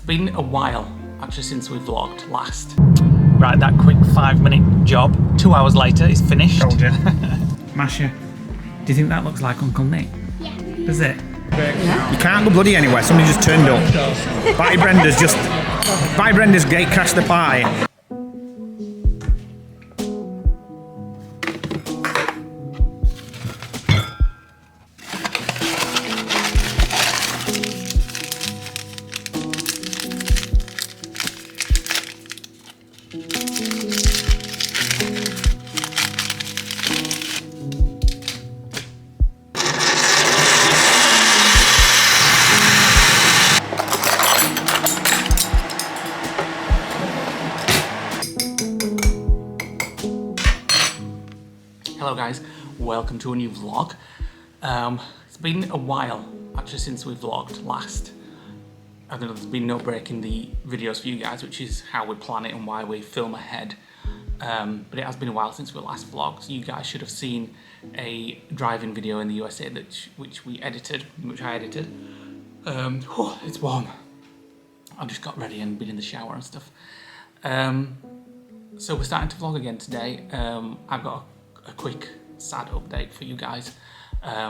been a while, actually, since we vlogged last. Right, that quick 5-minute job, 2 hours later, is finished. Told you. Masha, do you think that looks like Uncle Nick? Yeah. Does it? Yeah. You can't go bloody anywhere, somebody just turned up. By Brenda's gate crashed the pie. Hello guys, welcome to a new vlog. It's been a while actually since we vlogged last. I don't know, there's been no break in the videos for you guys, which is how we plan it and why we film ahead. But it has been a while since we last vlogged. So you guys should have seen a driving video in the USA which I edited. It's warm. I just got ready and been in the shower and stuff. So we're starting to vlog again today. I've got a quick sad update for you guys.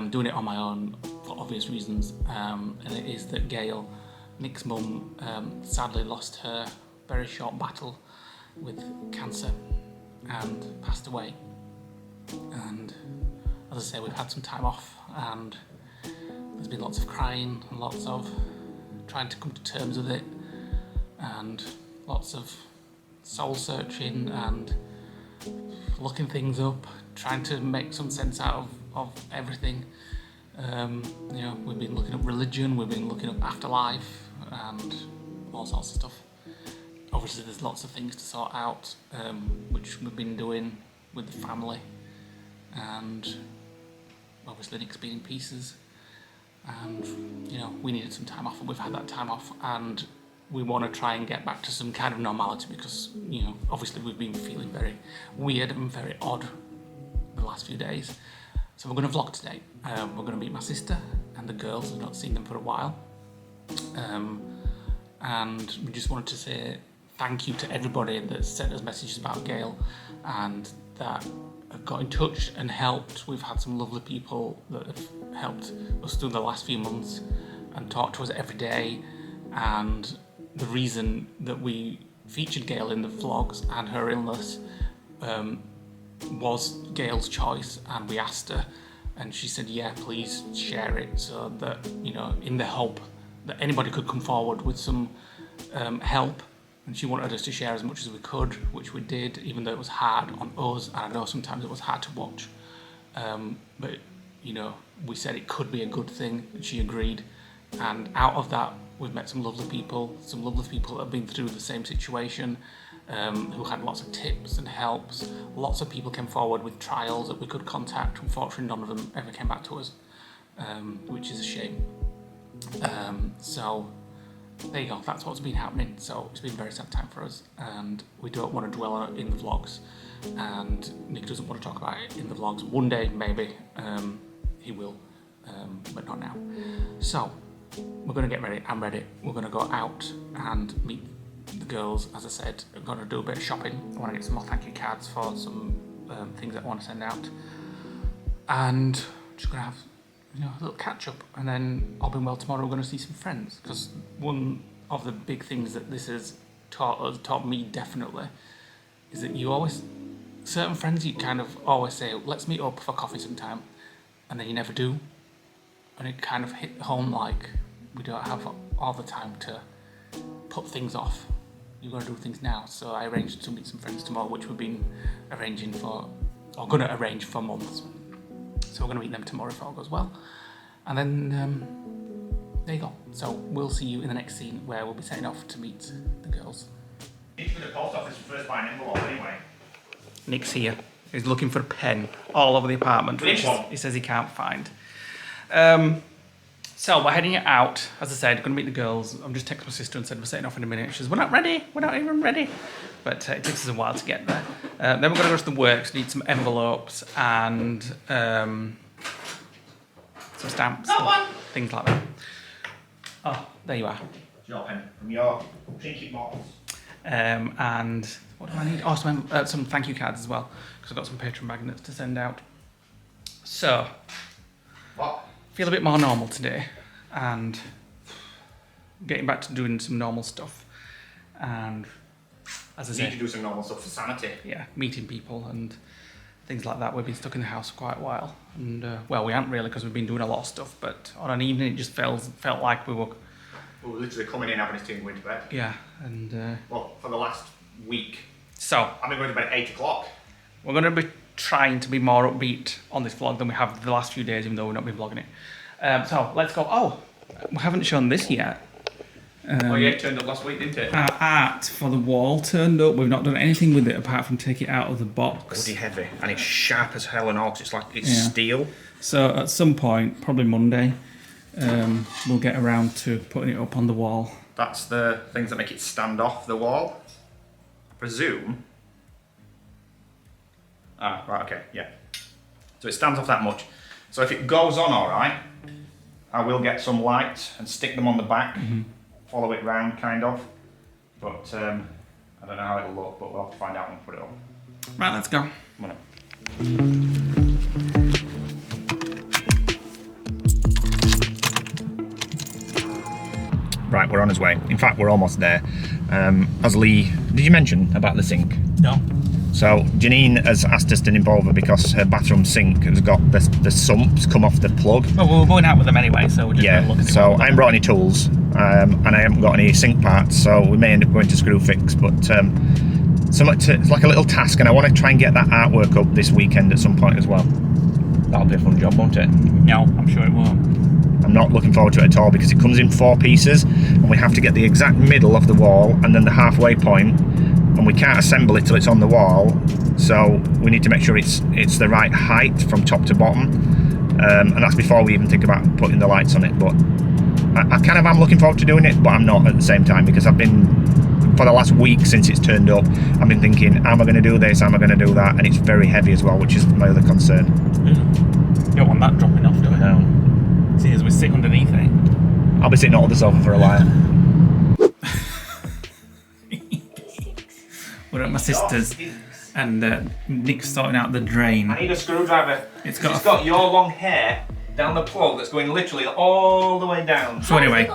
Doing it on my own for obvious reasons, and it is that Gail, Nick's mum, sadly lost her very short battle with cancer and passed away. And as I say, we've had some time off and there's been lots of crying and lots of trying to come to terms with it and lots of soul searching and looking things up, trying to make some sense out of everything. You know, we've been looking up religion, we've been looking up afterlife and all sorts of stuff. Obviously there's lots of things to sort out, which we've been doing with the family, and obviously Nick's been in pieces, and you know, we needed some time off and we've had that time off, and we want to try and get back to some kind of normality because, you know, obviously we've been feeling very weird and very odd the last few days. So we're going to vlog today. We're going to meet my sister and the girls. We've not seen them for a while. And we just wanted to say thank you to everybody that sent us messages about Gail and that have got in touch and helped. We've had some lovely people that have helped us through the last few months and talked to us every day. And the reason that we featured Gail in the vlogs and her illness was Gail's choice, and we asked her and she said, yeah, please share it, so that, you know, in the hope that anybody could come forward with some help. And she wanted us to share as much as we could, which we did, even though it was hard on us, and I know sometimes it was hard to watch. But, you know, we said it could be a good thing, and she agreed. And out of that, we've met some lovely people that have been through the same situation, who had lots of tips and helps. Lots of people came forward with trials that we could contact. Unfortunately, none of them ever came back to us, which is a shame. So there you go, that's what's been happening. So it's been a very sad time for us, and we don't want to dwell on it in the vlogs, and Nick doesn't want to talk about it in the vlogs. One day, maybe, he will, but not now. So we're going to get ready. I'm ready. We're going to go out and meet the girls. As I said, I'm going to do a bit of shopping. I want to get some more thank you cards for some things that I want to send out, and just going to have, you know, a little catch up, and then all being well, tomorrow we're going to see some friends, because one of the big things that this has taught me definitely, is that you always, certain friends you kind of always say, let's meet up for coffee sometime, and then you never do, and it kind of hit home like we don't have all the time to put things off. You've got to do things now. So I arranged to meet some friends tomorrow, which we've been arranging for, or going to arrange for months. So we're going to meet them tomorrow if all goes well. And then, there you go. So we'll see you in the next scene where we'll be setting off to meet the girls. You need to go to the post office first by an envelope anyway. Nick's here. He's looking for a pen all over the apartment, which he says he can't find. So we're heading out. As I said, going to meet the girls. I'm just texting my sister and said we're setting off in a minute. She says, we're not ready. We're not even ready. But it takes us a while to get there. Then we're going to go to the works, need some envelopes and some stamps. Things like that. Oh, there you are. Shopping from your trinket box. And what do I need? Oh, some thank you cards as well, because I've got some patron magnets to send out. So, What? feel a bit more normal today, and getting back to doing some normal stuff. And as I Need to said, do some normal stuff for sanity. yeah, meeting people and things like that. We've been stuck in the house for quite a while, and well, we haven't really, because we've been doing a lot of stuff. But on an evening, it just felt like we were. We were literally coming in, having a tea and going to bed. Yeah, and Well, for the last week. so I've been going to bed at 8 o'clock. we're going to be trying to be more upbeat on this vlog than we have the last few days, even though we've not been vlogging it. So let's go. Oh, we haven't shown this yet. Oh yeah, it turned up last week, didn't it? Our art for the wall turned up. We've not done anything with it apart from take it out of the box. Bloody heavy, and it's sharp as hell and all, 'cause it's like it's Yeah. steel. So at some point, probably Monday, we'll get around to putting it up on the wall. That's the things that make it stand off the wall. I presume. Ah, right, okay, yeah. So it stands off that much. So if it goes on all right, I will get some lights and stick them on the back, follow it round, kind of. But I don't know how it'll look, but we'll have to find out when we put it up. Right, let's go. Come on up. Right, we're on his way. In fact, we're almost there. As Leigh, did you mention about the sink? No. So Janine has asked us to involve her because her bathroom sink has got the sumps come off the plug. Well, we were going out with them anyway, so we're just going to look at it. So I haven't brought any tools, and I haven't got any sink parts, so we may end up going to screw fix. But it's like a little task, and I want to try and get that artwork up this weekend at some point as well. That'll be a fun job, won't it? No, I'm sure it won't. I'm not looking forward to it at all because it comes in 4 pieces, and we have to get the exact middle of the wall and then the halfway point, and we can't assemble it till it's on the wall. So we need to make sure it's the right height from top to bottom, and that's before we even think about putting the lights on it. But I kind of am looking forward to doing it, but I'm not at the same time, because I've been, for the last week since it's turned up, I've been thinking, am I going to do this, am I going to do that, and it's very heavy as well, which is my other concern. You don't want that dropping off, do you? No. See, as we sit underneath it. I'll be sitting on the sofa for a while. We're at my sister's, and Nick's sorting out the drain. I need a screwdriver. It's It's got your long hair down the plug that's going literally all the way down. So anyway,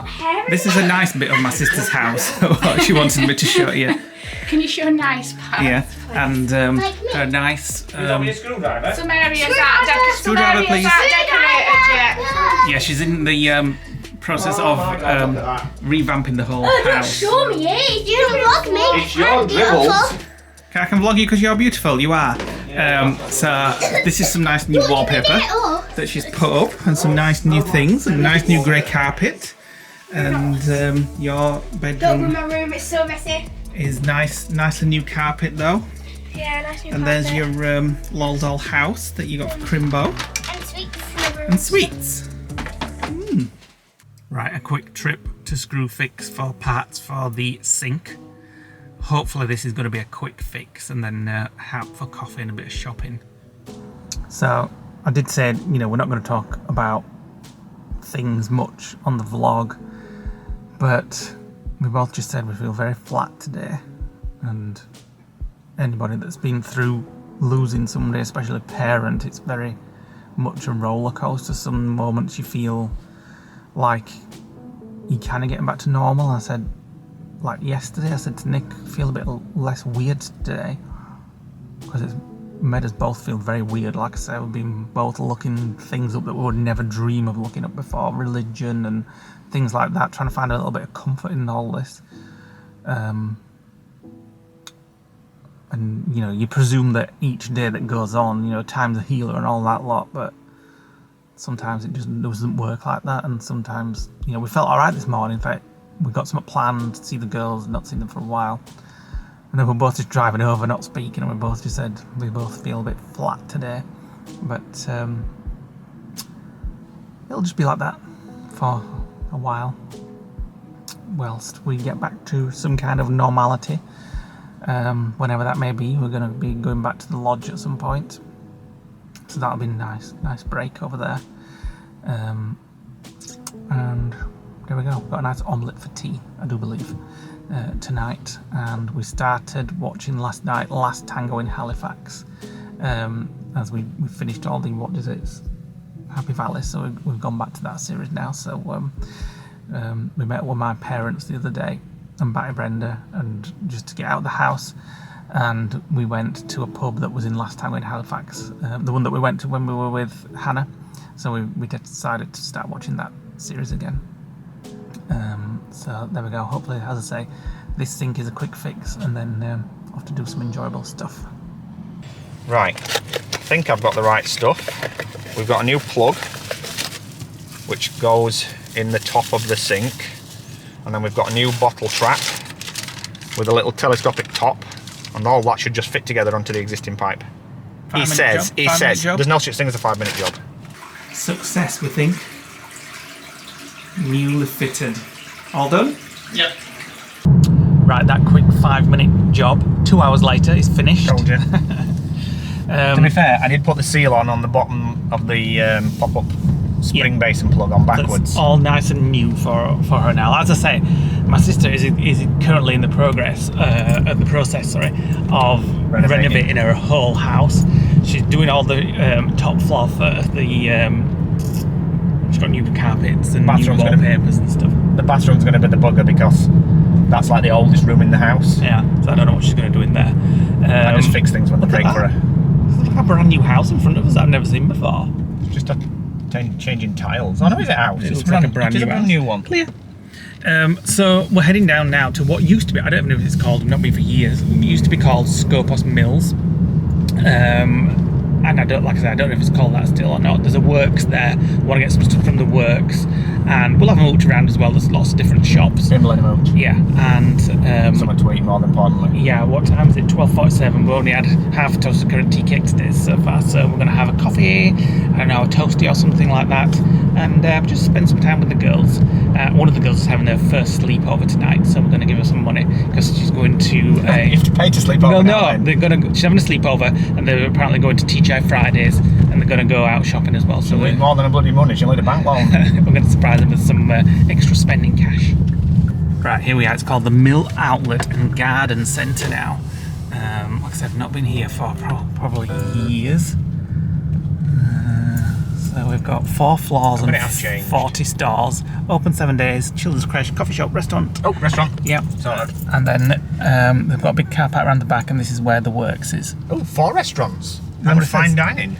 this is a nice bit of my sister's house. She wanted me to show you. Can you show nice parts? Yeah, and a nice. You got me a screwdriver? Some areas aren't Screwdriver, please. decorated yet. Yeah, she's in the process of revamping the whole house. Show me it. You can vlog me. It's your dribbles. I can vlog you because you're beautiful. You are. So this is some nice new wallpaper that she's put up, and some nice new things, and a nice new grey carpet, and your Don't bedroom ruin my room. It's so messy. is nicely new carpet though. Yeah, nice new And there's carpet. your lol doll house that you got for Crimbo. And sweets in the room. And sweets. Right, a quick trip to screw fix for parts for the sink. Hopefully this is going to be a quick fix, and then help for coffee and a bit of shopping. So I did say, we're not going to talk about things much on the vlog, but we both just said we feel very flat today, and anybody that's been through losing somebody, especially a parent, it's very much a roller coaster. Some moments you feel like you're kind of getting back to normal. I said, like yesterday, I said to Nick, feel a bit less weird today, because it's made us both feel very weird. Like I said, we've been both looking things up that we would never dream of looking up before, religion and things like that, trying to find a little bit of comfort in all this. And you presume that each day that goes on, time's a healer and all that lot, but sometimes it just doesn't work like that. And sometimes, we felt alright this morning. In fact, we got something planned to see the girls, not seen them for a while. And then we're both just driving over, not speaking, and we both just said we both feel a bit flat today. But it'll just be like that for a while, whilst we get back to some kind of normality. Whenever that may be, we're going to be going back to the lodge at some point. So that'll be a nice break over there. And there we go. Got a nice omelette for tea, I do believe, tonight. And we started watching last night Last Tango in Halifax. As we finished all the, what is it? Happy Valley, so we've gone back to that series now. So we met with my parents the other day and Batty Brenda, and just to get out of the house, and we went to a pub that was in Last Tango in Halifax, the one that we went to when we were with Hannah. So we decided to start watching that series again. So there we go. Hopefully, as I say, this sink is a quick fix, and then I'll have to do some enjoyable stuff. Right, I think I've got the right stuff. We've got a new plug which goes in the top of the sink, and then we've got a new bottle trap with a little telescopic top, and all that should just fit together onto the existing pipe. He says, there's no such thing as a 5-minute job. Success, we think. Newly fitted. All done? Yep. Right, that quick 5-minute job, 2 hours later, is finished. Told you. To be fair, I did put the seal on the bottom of the pop-up spring basin plug on backwards. That's all nice and new for her now. As I say, my sister is currently in the process of renovating her whole house. She's doing all the top floor for the. She's got new carpets and new wallpapers and stuff. The bathroom's going to be the bugger because that's like the oldest room in the house. Yeah, so I don't know what she's going to do in there. I just fix things when they break for her. It's like a brand new house in front of us that I've never seen before. It's just changing tiles. Oh no, is it out? It looks like a brand new one. Clear. So we're heading down now to what used to be, I don't know if it's called, I've not been for years, it used to be called Scopos Mills. And I don't know if it's called that still or not. There's a works there. I want to get some stuff from the works, and we'll have a mooch around as well. There's lots of different shops. Mooch. Yeah, and something to eat more importantly. Yeah, what time is it? 12:47. We've only had half a toasted currant tea cake today so far, so we're going to have a coffee, I don't know, a toasty or something like that, and just spend some time with the girls. One of the girls is having their first sleepover tonight, so we're going to give her some money because she's going to. You have to pay to sleep over. No, she's having a sleepover, and they're apparently going to TGI Fridays, and they're going to go out shopping as well. So she'll need more than a bloody money. She'll need a bank loan. We're going to surprise them with some extra spending cash. Right, here we are. It's called the Mill Outlet and Garden Centre now. Like I said, I've not been here for probably years. So we've got 4 floors and 40 stalls. Open 7 days. Children's creche, coffee shop, restaurant. Oh, restaurant. Yep. Sorted. And then they've got a big car park around the back, and this is where the works is. Oh, 4 restaurants. And fine dining.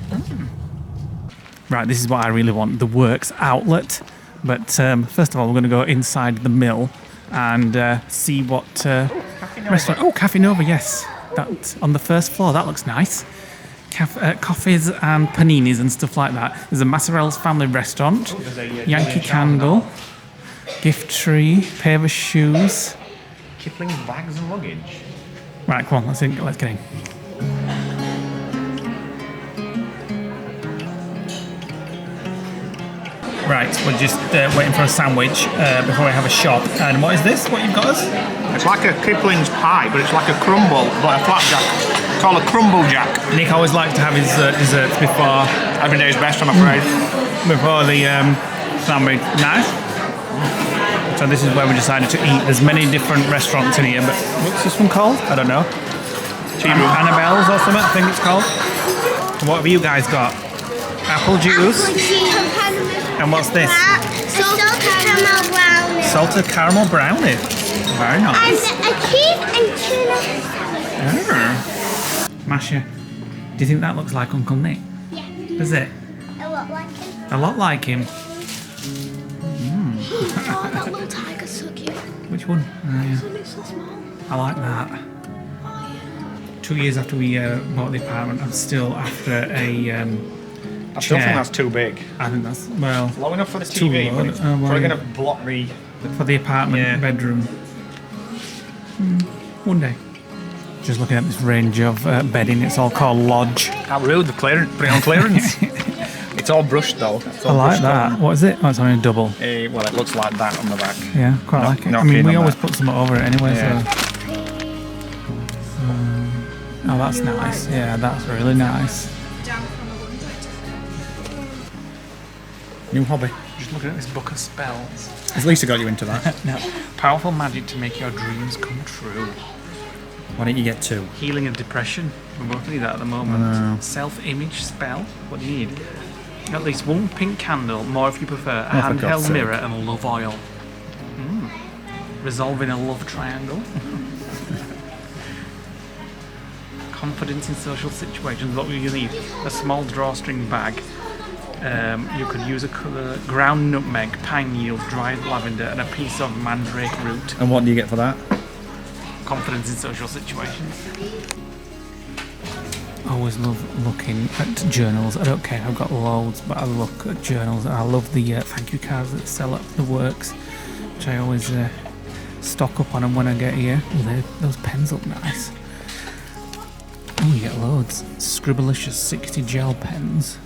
Right, this is what I really want, the Works outlet. But first of all, we're going to go inside the mill and see what restaurant. Oh, Cafe Nova, yes. That's on the first floor. That looks nice. Coffees and paninis and stuff like that. There's a Massarella's Family Restaurant, Yankee Candle, Gift Tree, pair of shoes. Kipling's Bags and Luggage. Right, come on, let's get in. Right, we're just waiting for a sandwich before we have a shop. And what is this? What you've got us? It's like a Kipling's pie, but it's like a crumble, but a flapjack. It's called a crumble jack. Nick always likes to have his desserts before. Every day's best, I'm afraid. Before the sandwich. Nice. So this is where we decided to eat. There's many different restaurants in here, but what's this one called? I don't know. Annabelle's or something, I think it's called. What have you guys got? Apple juice. And what's this? Salted caramel brownie. Salted caramel brownie. Very nice. And a cheese and tuna. Masha, do you think that looks like Uncle Nick? Yeah. Is it? A lot like him. A lot like him. Oh, that little tiger's so cute. Which one? It's so small. I like that. Oh, yeah. 2 years after we bought the apartment, I'm still after a I still think that's too big. I think that's, well... Low enough for the too TV, low. but it's probably going to block the... For the apartment bedroom. One day. Just looking at this range of bedding, it's all called Lodge. How rude, the clearance, put it on clearance. It's all brushed though. I like that. What is it? Oh, it's only a double. Well, it looks like that on the back. Yeah, quite like it. I mean, we always put some over it anyway, so... Oh, that's nice. Yeah, that's really nice. New hobby. Just Looking at this book of spells. Has Lisa got you into that? No. Powerful magic to make your dreams come true. Why don't you get 2? Healing of depression. We both need that at the moment. Self-image spell. What do you need? At least 1 pink candle, more if you prefer. A Oh, for God's handheld sake. mirror and love oil. Resolving a love triangle. Confidence in social situations. What will you need? A small drawstring bag. You could use a colour, ground nutmeg, pine needles, dried lavender, and a piece of mandrake root. And what do you get for that? Confidence in social situations. I always love looking at journals. I don't care, I've got loads, but I look at journals. I love the thank you cards that sell at the works, which I always stock up on them when I get here. Oh, those pens look nice. Oh, you get loads. Scribblicious 60 gel pens.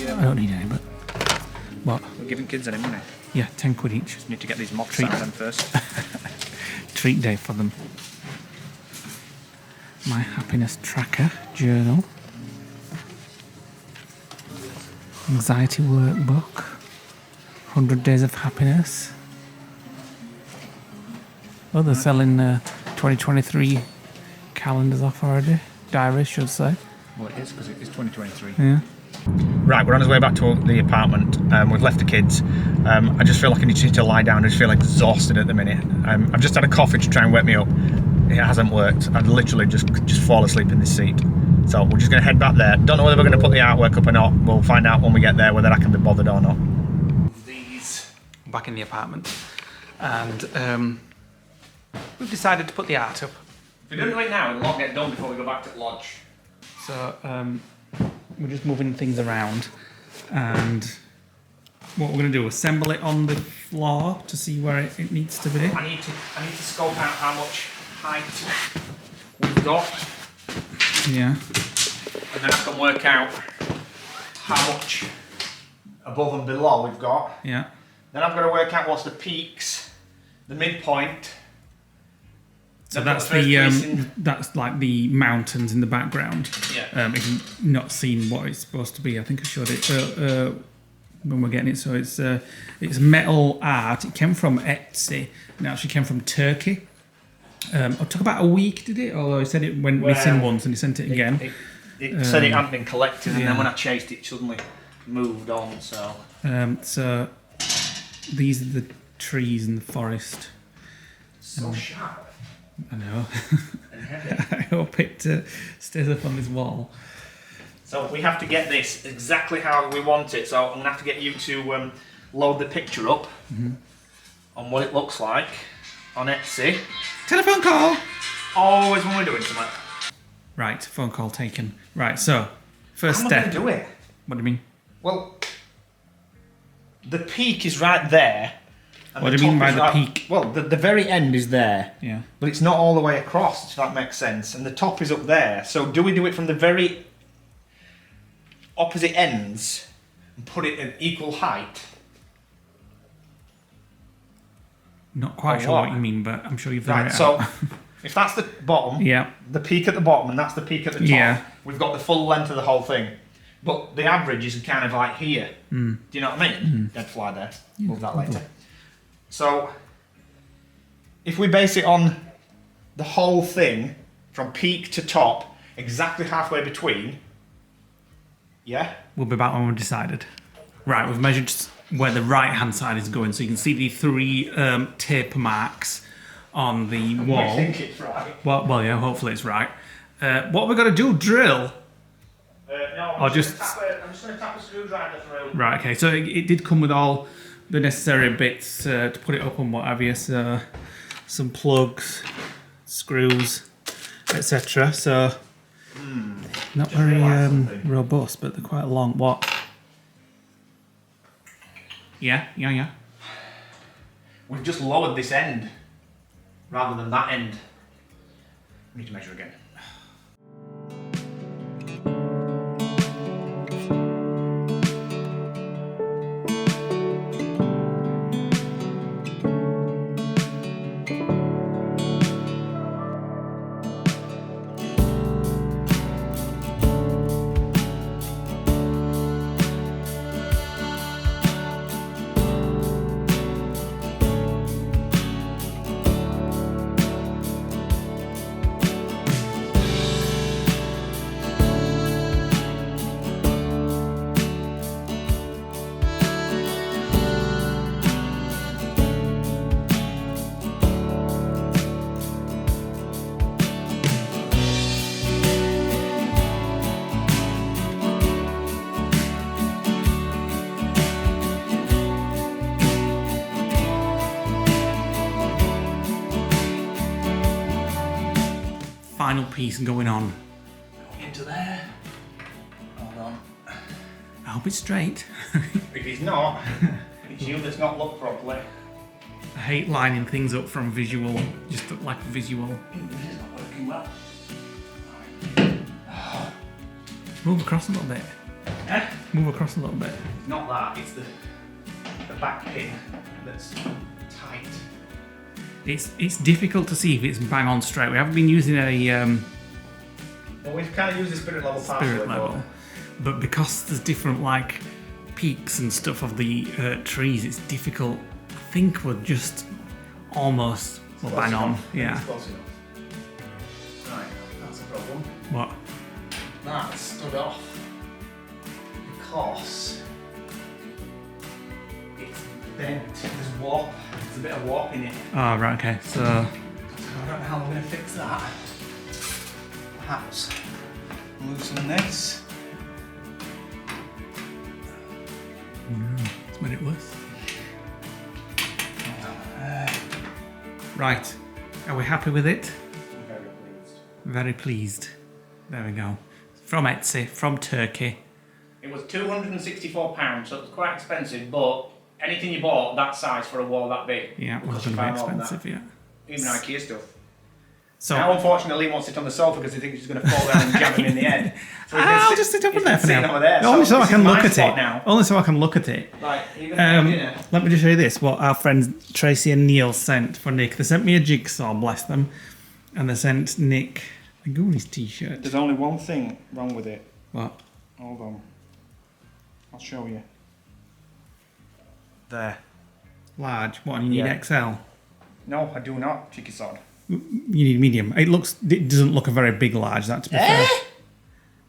I don't need any, but what? We're giving kids any money. Yeah, 10 quid each. Just need to get these moths Treat. out of them first. Treat day for them. My happiness tracker journal. Anxiety workbook. 100 days of happiness. Oh, they're selling 2023 calendars off already. Diaries, should say. Well, it is because it is 2023. Yeah. Right, we're on our way back to the apartment. We've left the kids. I just feel like I need to lie down. I just feel exhausted at the minute. I've just had a coffee to try and wake me up. It hasn't worked. I'd literally just fall asleep in this seat. So we're just going to head back there. Don't know whether we're going to put the artwork up or not. We'll find out when we get there whether I can be bothered or not. These back in the apartment, and we've decided to put the art up. If we don't do it now, it'll not get done before we go back to the lodge. So we're just moving things around, and what we're going to do, assemble it on the floor to see where it needs to be. I need to scope out how much height we've got, Yeah. and then I can work out how much above and below we've got. Yeah. Then I've got to work out what's the peaks, the midpoint. So then that's put the first the piece in. that's like the mountains in the background. Yeah. If you've not seen what it's supposed to be, I think I showed it when we're getting it. So it's metal art. It came from Etsy. It actually came from Turkey. It took about a week, did it? Although he said it went missing once and he sent it again. It said it hadn't been collected, and yeah. then when I chased it, suddenly moved on. So So these are the trees in the forest. so sharp I know. and heavy. I hope it stays up on this wall. So we have to get this exactly how we want it. So I'm gonna have to get you to load the picture up on what it looks like on Etsy. Telephone call! Always when we're doing something. Right, phone call taken. Right, so, first How am I step. gonna do it? What do you mean? Well, the peak is right there. and What the do you mean top by is the right- peak? Well, the very end is there. Yeah. But it's not all the way across, if that makes sense. And the top is up there. So do we do it from the very opposite ends and put it at equal height? Not quite Or sure what? what you mean, but I'm sure you've figured Right, it so out. if that's the bottom, Yeah. the peak at the bottom, and that's the peak at the top, Yeah. we've got the full length of the whole thing. But the average is kind of like here. Do you know what I mean? Dead fly there. Move that later. So if we base it on the whole thing from peak to top, exactly halfway between, yeah? We'll be back when we've decided. Right, we've measured where the right-hand side is going, so you can see the 3 taper marks on the wall. I think it's right. Well, yeah, hopefully it's right. What we're going to do, drill. No, Or I'm just- I'm just going to tap a screwdriver through. Right, okay, so it did come with all the necessary bits to put it up and what have you, so some plugs, screws, etc. So, not very realised something. robust, but they're quite long. What? Yeah. We've just lowered this end rather than that end. We need to measure again. final piece going on. Into there. Hold on. I hope it's straight. If he's not, it's you that's not looked properly. I hate lining things up from visual, just like visual. This is not working well. Move across a little bit. Eh? Move across a little bit. It's not that, it's the back pin that's tight. It's difficult to see if it's bang on straight. We haven't been using a Well, we've kind of used the spirit level spirit level, but because there's different like peaks and stuff of the trees, it's difficult. I think we're just almost bang on. Yeah. Close enough. Right, that's a problem. What? That stood off because it's bent. There's warp. There's a bit of warp in it. Oh, right. Okay. So I don't know how we're going to fix that. Perhaps loosen this. it's made it worse. Right. Are we happy with it? Very pleased. Very pleased. There we go. From Etsy, from Turkey. It was £264, so it was quite expensive, but anything you bought that size for a wall that big, Yeah, it was cost going to be you far more than expensive. Yeah. that. Even IKEA stuff. So Now, unfortunately, he wants it on the sofa because he thinks he's going to fall down and jam him in the head. So he's been I'll sit- just sit up he's in there been for sitting now. over there, Only so I this can is look my at spot it. now. Only so I can look at it. Right, are you going to have dinner? Let me just show you this. What our friends Tracy and Neil sent for Nick. They sent me a jigsaw, bless them, and they sent Nick a Goonies t-shirt. There's only one thing wrong with it. What? Hold on. I'll show you. There. Large. What? You need Yeah. XL. No, I do not, cheeky sod. You need medium. It doesn't look a very big large. That to be fair.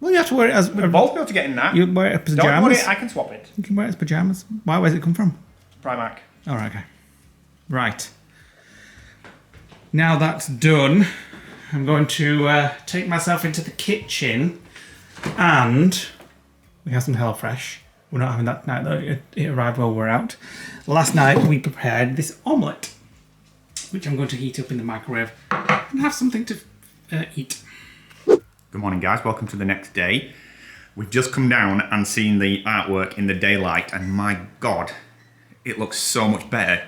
Well, you have to wear it as We'll both be able to get in that. you wear it as Don't worry, pajamas. I can swap it. You can wear it as pajamas. Where's it come from? Primark. All right. Okay. Right. Now that's done, I'm going to take myself into the kitchen, and we have some HelloFresh. We're not having that tonight though. It arrived while we were out. Last night we prepared this omelette, which I'm going to heat up in the microwave and have something to eat. Good morning, guys. Welcome to the next day. We've just come down and seen the artwork in the daylight, and my God, it looks so much better.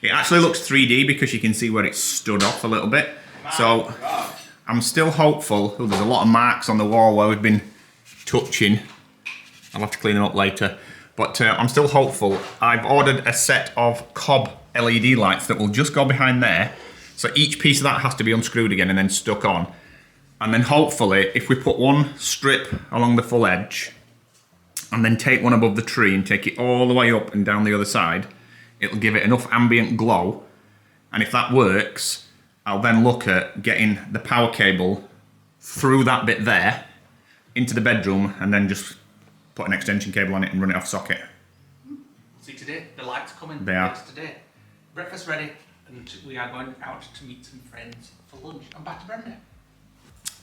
It actually looks 3D because you can see where it stood off a little bit. So I'm still hopeful. Oh, there's a lot of marks on the wall where we've been touching. I'll have to clean them up later. But I'm still hopeful. I've ordered a set of cob LED lights that will just go behind there. So each piece of that has to be unscrewed again and then stuck on. And then hopefully, if we put one strip along the full edge and then take one above the tree and take it all the way up and down the other side, it'll give it enough ambient glow. And if that works, I'll then look at getting the power cable through that bit there into the bedroom and then just put an extension cable on it and run it off socket. See today, the lights coming. They are. later today. Breakfast ready, and we are going out to meet some friends for lunch. I'm back to Brenda.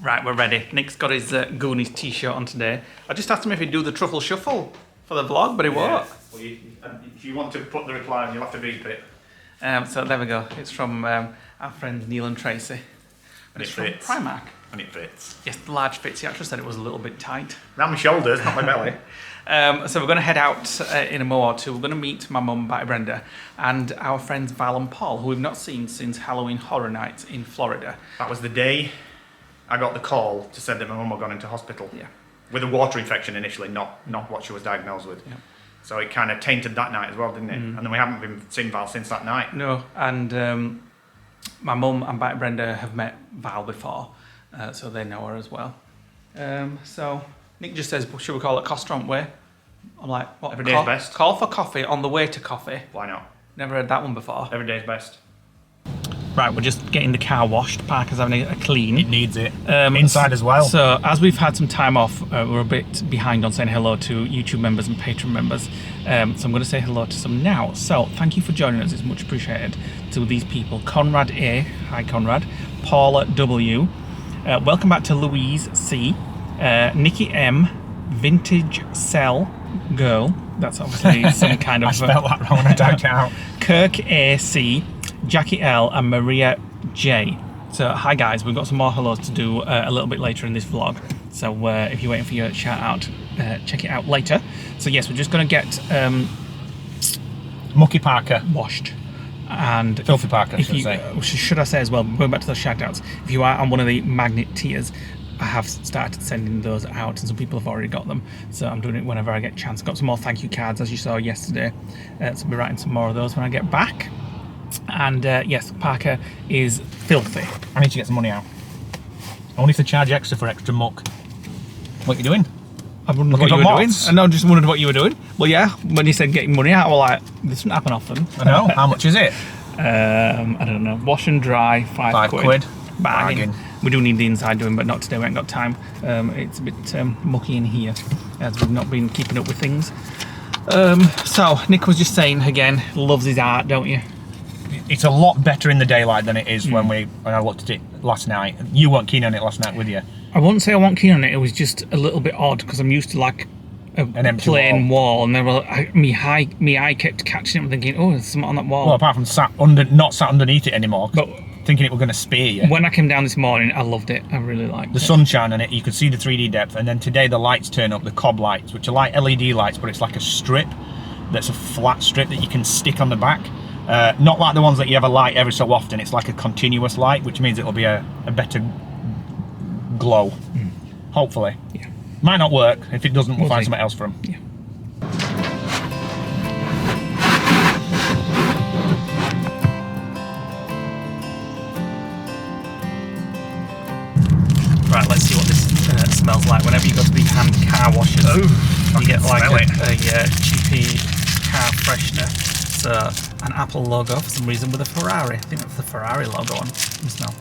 Right, we're ready. Nick's got his Goonies t-shirt on today. I just asked him if he'd do the truffle shuffle for the vlog, but he won't. Well, if you want to put the reply on, you'll have to beep it. So there we go. It's from our friends Neil and Tracy. And It's it from fits. Primark. And it fits. Yes, the large fits. He actually said it was a little bit tight. Round my shoulders, not my belly. So we're going to head out in a moment or two. We're going to meet my mum, Betty Brenda, and our friends Val and Paul, who we've not seen since Halloween Horror Nights in Florida. That was the day I got the call to say that my mum had gone into hospital. Yeah. With a water infection initially, not what she was diagnosed with. Yeah. So it kind of tainted that night as well, didn't it? And then we haven't been seen Val since that night. No, and my mum and Betty Brenda have met Val before, so they know her as well. So Nick just says, should we call it Costa Way? I'm like, what? Every day's best. Call for coffee on the way to coffee. Why not? Never heard that one before. Every day's best. Right, we're just getting the car washed. Parker's having a clean. Needs it. Inside as well. So, as we've had some time off, we're a bit behind on saying hello to YouTube members and Patreon members. So I'm going to say hello to some now. So, thank you for joining us. It's much appreciated to these people. Conrad A. Hi, Conrad. Paula W. Welcome back to Louise C. Nikki M. Vintage Cell Girl. That's obviously some kind of... I spelled that wrong when I typed it out. Kirk A.C., Jackie L, and Maria J. So hi guys, we've got some more hellos to do a little bit later in this vlog. So if you're waiting for your shout out, check it out later. So yes, we're just going to get Mucky Parker. washed. And Filthy Parker, should I say as well, going back to those shout outs, if you are on one of the magnet tiers, I have started sending those out and some people have already got them, so I'm doing it whenever I get a chance. Got some more thank you cards as you saw yesterday, so I'll be writing some more of those when I get back. And yes, Parker is filthy. I need to get some money out. Only if they charge extra for extra muck. What are you doing? I wondered what you were doing. I know, just wondered what you were doing. Well, yeah, when you said getting money out, well, like, this doesn't happen often. I know. How much is it? I don't know. Wash and dry, 5 quid. Bargain. We do need the inside doing, but not today. We ain't got time. It's a bit mucky in here, as we've not been keeping up with things. So Nick was just saying again, loves his art, don't you? It's a lot better in the daylight than it is when I looked at it last night. You weren't keen on it last night, would you? I wouldn't say I wasn't keen on it. It was just a little bit odd because I'm used to like an empty plain wall, and then me eye kept catching it and thinking, oh, there's something on that wall. Well, apart from not sat underneath it anymore, but thinking it were going to spear you. When I came down this morning, I loved it. I really liked the sunshine on it. You could see the 3D depth, and then today the lights turn up, the cob lights, which are like LED lights, but it's like a strip that's a flat strip that you can stick on the back. Not like the ones that you have a light every so often. It's like a continuous light, which means it'll be a better glow. Hopefully. Yeah. Might not work. If it doesn't, we'll find something else for them. Yeah. Right, let's see what this smells like. Whenever you go to the hand car washes, you get like a cheapy car freshener. So an Apple logo for some reason with a Ferrari. I think that's the Ferrari logo on the smell.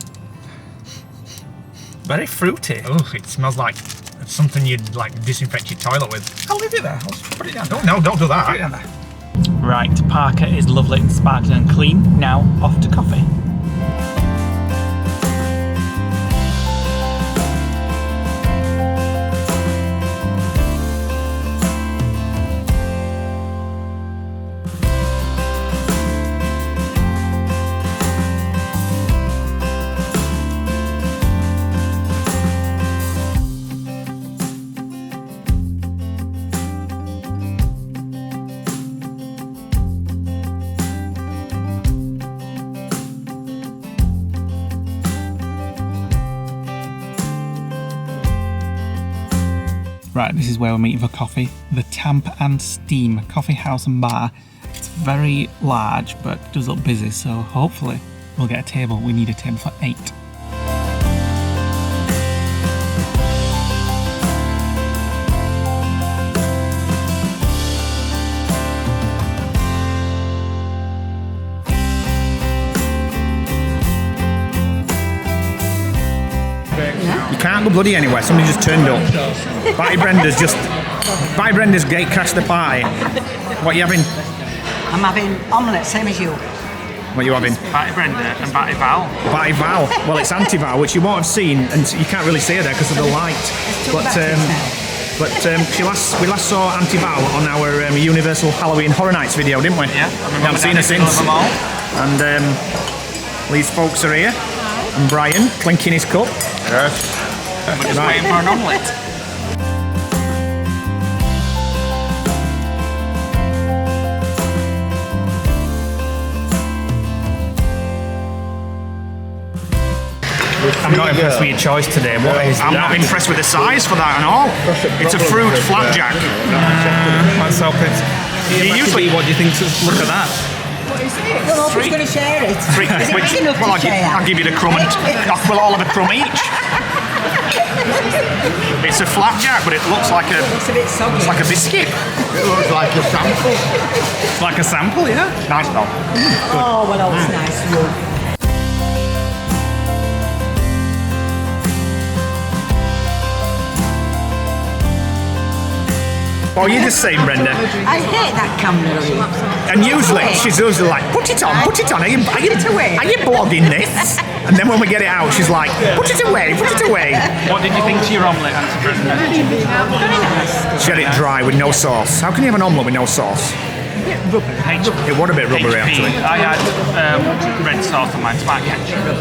Very fruity. Oh, it smells like something you'd like disinfect your toilet with. I'll leave it there. I'll just put it down there. No, don't do that. Put it down there. Right, Parker is lovely and sparkling and clean. Now off to coffee. Right, this is where we're meeting for coffee. The Tamp and Steam Coffee House and Bar. It's very large, but does look busy, so hopefully we'll get a table. We need a table for 8. You can't go bloody anywhere. Somebody just turned up. Batty Brenda's gate crashed the pie. What are you having? I'm having omelette, same as you. What are you having? Batty Brenda and Batty Val. Batty Val. Well, it's Auntie Val, which you won't have seen, and you can't really see her there because of the light. But we last saw Auntie Val on our Universal Halloween Horror Nights video, didn't we? Yeah. We haven't seen her since. And these folks are here. And Brian clinking his cup. Yes. We're just waiting for an omelette. I'm not impressed with your choice today. What is I'm not impressed with the size for that and all. It's a fruit flapjack. Let's hope it's... Usually, what do you think? Look at that. Well, who's going to share it? I'll give you the crumb and we'll all have a crumb each. It's a flapjack, but it looks like a. It's a bit soggy. It's like a biscuit. It looks like a sample. It's like a sample, yeah. Nice though. Oh, well, that was nice. Love. What were you just saying, Brenda? I hate that camera. And usually, she's usually like, put it on. Are you blogging this? And then when we get it out, she's like, put it away. What did you think to your omelette, Auntie Brenda? Very nice. She had it dry with no sauce. How can you have an omelette with no sauce? It was a bit rubbery, actually. I had red sauce on mine, tomato ketchup.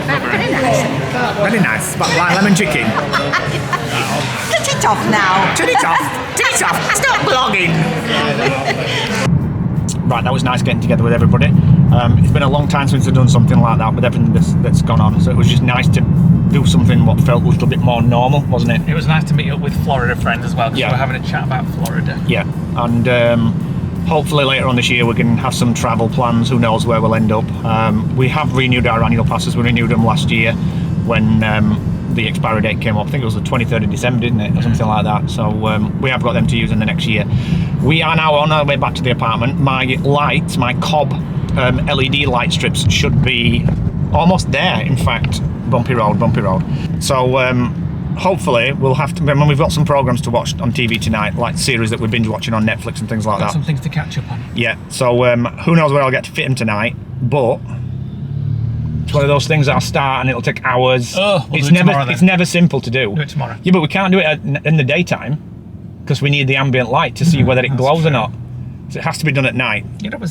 Very nice, but like lemon chicken. Get it off now. Turn it off. Turn it off. Stop vlogging. Right, that was nice getting together with everybody. It's been a long time since I've done something like that with everything that's gone on, so it was just nice to do something what felt a little bit more normal, wasn't it? It was nice to meet up with Florida friends as well, because we were having a chat about Florida. Yeah, and hopefully later on this year we can have some travel plans. Who knows where we'll end up. We have renewed our annual passes. We renewed them last year when the expiry date came up. I think it was the 23rd of December, didn't it, or something like that. So we have got them to use in the next year. We are now on our way back to the apartment. My lights, my cob LED light strips should be almost there, in fact. Bumpy road. So hopefully we'll have to, we've got some programs to watch on TV tonight, like series that we're binge watching on Netflix and things like that. Some things to catch up on. Yeah, so who knows where I'll get to fit them tonight, but it's one of those things that'll start and it'll take hours. Oh, we'll it's never simple to do. Do it tomorrow. Yeah, but we can't do it in the daytime because we need the ambient light to see whether it glows or not. So it has to be done at night.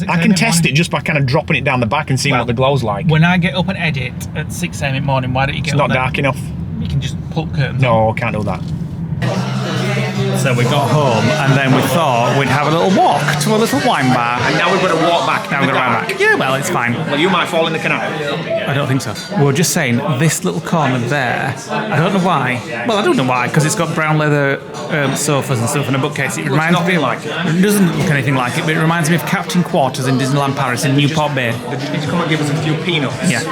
I can test it just by kind of dropping it down the back and seeing what the glow's like. When I get up and edit at 6 a.m. in the morning, why don't you get It's up not dark enough. You can just pull curtains. No, can't do that. So we got home and then we thought we'd have a little walk to a little wine bar. And now we've got to walk back. Now we're going to run back. Yeah, well, it's fine. Well, you might fall in the canal. I don't think so. We were just saying, this little corner there, I don't know why. Well, I don't know why, because it's got brown leather sofas and stuff and a bookcase. It reminds me like it. It doesn't look anything like it, but it reminds me of Captain Quarters in Disneyland Paris in Newport Bay. Did you come and give us a few peanuts? Yeah.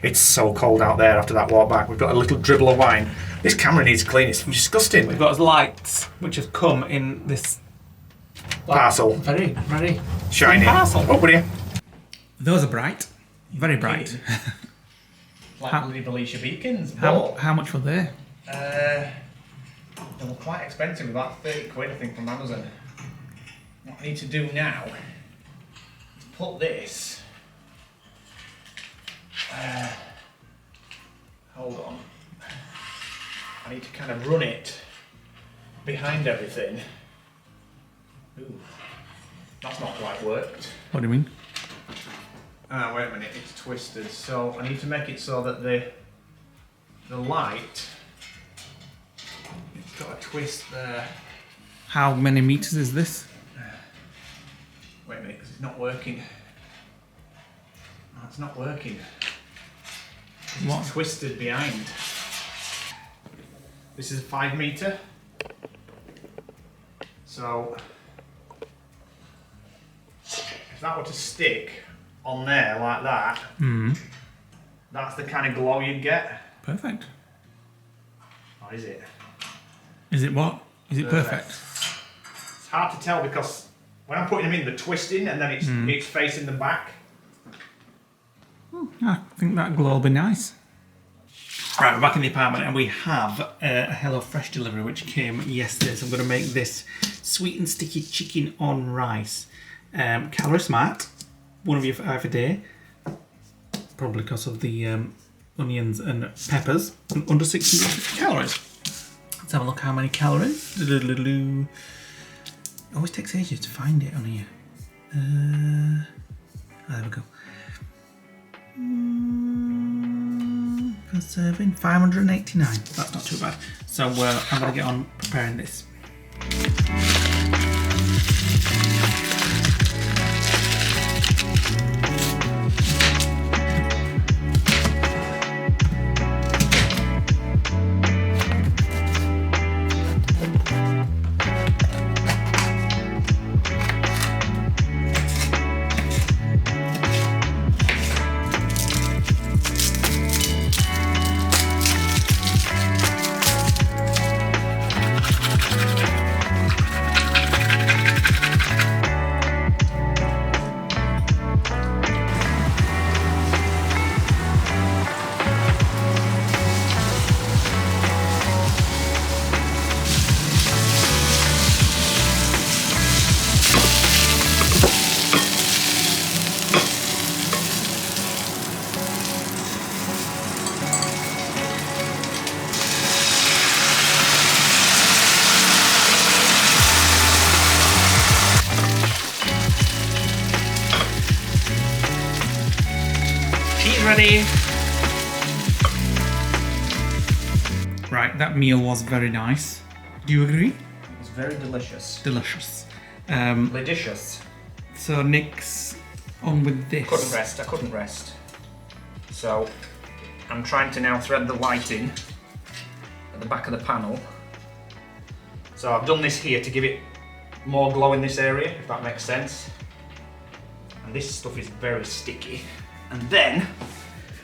It's so cold out there after that walk back. We've got a little dribble of wine. This camera needs clean. It's disgusting. We've got lights, which have come in this parcel. very Shiny. parcel. Oh, buddy. Those are bright. Very bright. Like bloody Felicia Beacons. How much were they? They were quite expensive, about 30 quid I think from Amazon. What I need to do now is put this. Hold on. I need to kind of run it behind everything. Ooh, that's not quite worked. What do you mean? Wait a minute, it's twisted. So I need to make it so that the light, it's got a twist there. How many meters is this? Wait a minute, because it's not working. Oh, it's not working. It's twisted behind. This is a 5 meter. So if that were to stick on there like that, that's the kind of glow you'd get. Perfect. Or is it? Is it what? Is it perfect? It's hard to tell because when I'm putting them in, they're twisting and then it's facing the back. I think that glow will be nice. Right, we're back in the apartment and we have a HelloFresh delivery which came yesterday. So I'm going to make this sweet and sticky chicken on rice. Calorie smart, 1 of 5 a day. Probably because of the onions and peppers. And under 600 calories. Let's have a look how many calories. It always takes ages to find it on here. There we go. Per serving, 589. That's not too bad. So I'm going to get on preparing this. Tea's ready. Right, that meal was very nice. Do you agree? It's very delicious. Delicious. Delicious. So Nick's on with this. I couldn't rest. So I'm trying to now thread the light in at the back of the panel. So I've done this here to give it more glow in this area, if that makes sense. And this stuff is very sticky. And then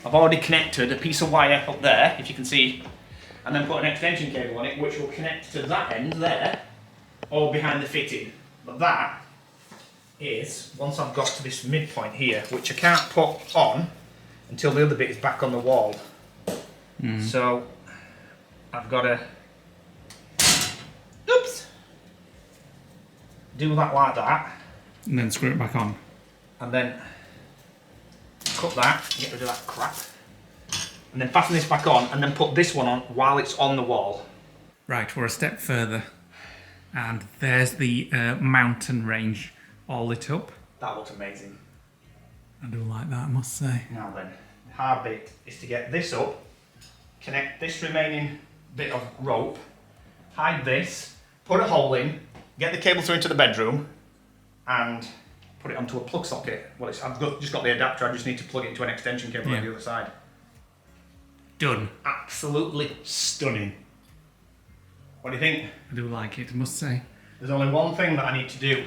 I've already connected a piece of wire up there, if you can see, and then put an extension cable on it, which will connect to that end there, all behind the fitting. But that is, once I've got to this midpoint here, which I can't put on until the other bit is back on the wall. So I've got to, oops, do that like that, And then screw it back on. and then cut that, get rid of that crap, and then fasten this back on, and then put this one on while it's on the wall. Right, we're a step further. And there's the mountain range all lit up. That looks amazing. I do like that, I must say. Now then, the hard bit is to get this up, connect this remaining bit of rope, hide this, put a hole in, get the cable through into the bedroom, and put it onto a plug socket. Well, just got the adapter, I just need to plug it into an extension cable on the other side. Done. Absolutely stunning. What do you think? I do like it, I must say. There's only one thing that I need to do.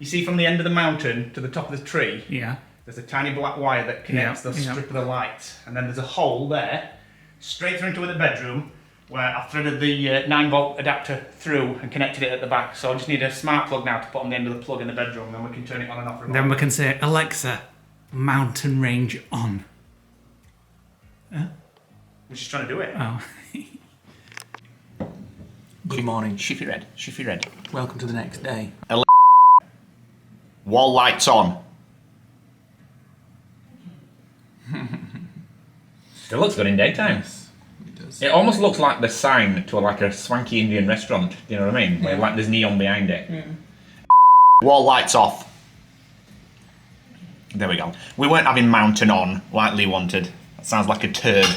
You see from the end of the mountain to the top of the tree, Yeah. there's a tiny black wire that connects the strip of the light, and then there's a hole there, straight through into the bedroom, where I've threaded the 9-volt adapter through and connected it at the back. So I just need a smart plug now to put on the end of the plug in the bedroom, and then we can turn it on and off remotely. Then we can say, Alexa, mountain range on. We're just trying to do it. Oh. Good morning. Shiffy red. Welcome to the next day. Wall lights on. Still looks good in daytime. It does. It almost looks like the sign to like a swanky Indian restaurant. Do you know what I mean? Where like there's neon behind it. Wall lights off. There we go. We weren't having mountain on like Leigh wanted. That sounds like a turd.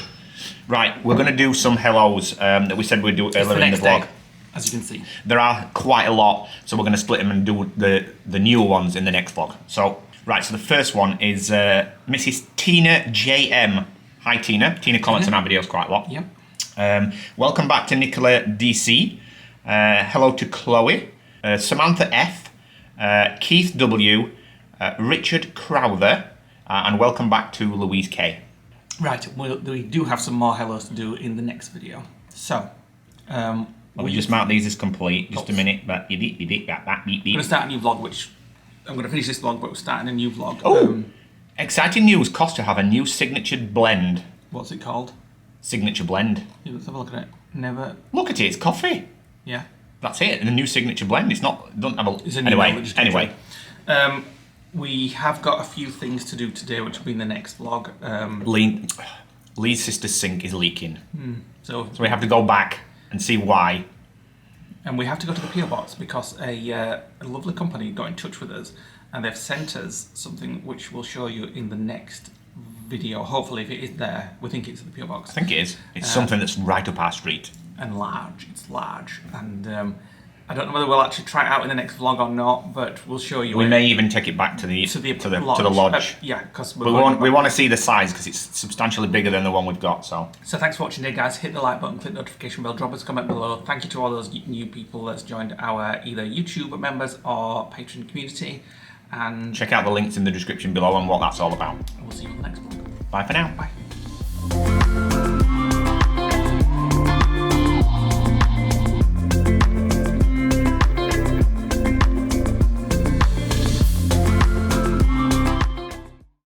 Right, we're going to do some hellos that we said we'd do earlier in the vlog. As you can see. There are quite a lot, so we're going to split them and do the newer ones in the next vlog. So, right, so the first one is Mrs. Tina JM. Hi, Tina. Tina comments on our videos quite a lot. Yep. Welcome back to Nicola DC. Hello to Chloe. Samantha F. Keith W. Richard Crowther. And welcome back to Louise K. Right, we do have some more hellos to do in the next video. So, we just mark these as complete. Just a minute. But I'm going to start a new vlog, which I'm going to finish this vlog, but we're starting a new vlog. Oh, exciting news! Costa have a new signature blend. What's it called? Signature blend. Yeah, let's have a look at it. Never. Look at it. It's coffee. Yeah. That's it. And the new signature blend. It's not. Don't have a. It's a new anyway. one that just Anyway. We have got a few things to do today, which will be in the next vlog. Lee's sister's sink is leaking, So so we have to go back and see why. And we have to go to the PO box because a lovely company got in touch with us, and they've sent us something which we'll show you in the next video. Hopefully, if it is there, we think it's in the PO box. I think it is. It's something that's right up our street. And large. It's large, and I don't know whether we'll actually try it out in the next vlog or not, but we'll show you. We may even take it back to the lodge. Yeah, because we want to see the size because it's substantially bigger than the one we've got. So thanks for watching today, guys. Hit the like button, click the notification bell, drop us a comment below. Thank you to all those new people that's joined our either YouTube members or Patreon community. And check out the links in the description below and what that's all about. we'll see you on the next vlog. Bye for now. Bye.